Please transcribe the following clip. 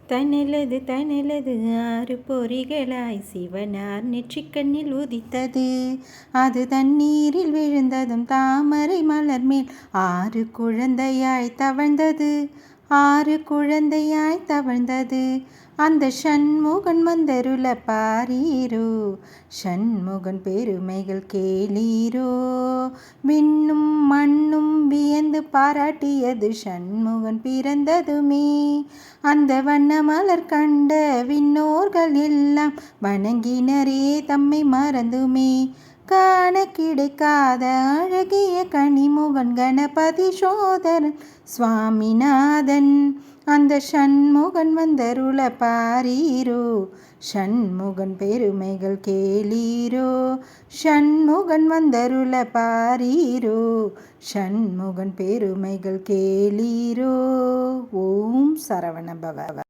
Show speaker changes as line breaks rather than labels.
தனலது தனலது ஆறு பொறிகளாய் சிவனார் நெற்றிக்கண்ணில் உதித்தது. அது தண்ணீரில் விழுந்ததும் தாமரை மலர் மேல் ஆறு குழந்தையாய் தவழ்ந்தது. ஆறு குழந்தையாய் தவழ்ந்தது. அந்த ஷண்முகன் வந்தருள பாரீரோ, ஷண்முகன் பெருமைகள் கேளீரோ. விண்ணும் மண்ணும் வியந்து பாராட்டியது ஷண்முகன் பிறந்ததுமே. அந்த வண்ண மலர் கண்ட விண்ணோர்கள் எல்லாம் வணங்கினரே தம்மை மறந்துமே. காண கிடைக்காத அழகிய கனிமுகன் கணபதி சோதரன் சுவாமிநாதன். அந்த ஷண்முகன் வந்தருள பாரீரோ, ஷண்முகன் பெருமைகள் கேளீரோ. ஷண்முகன் வந்தருள பாரீரோ, ஷண்முகன் பெருமைகள் கேளீரோ. ஓம் சரவண பவ.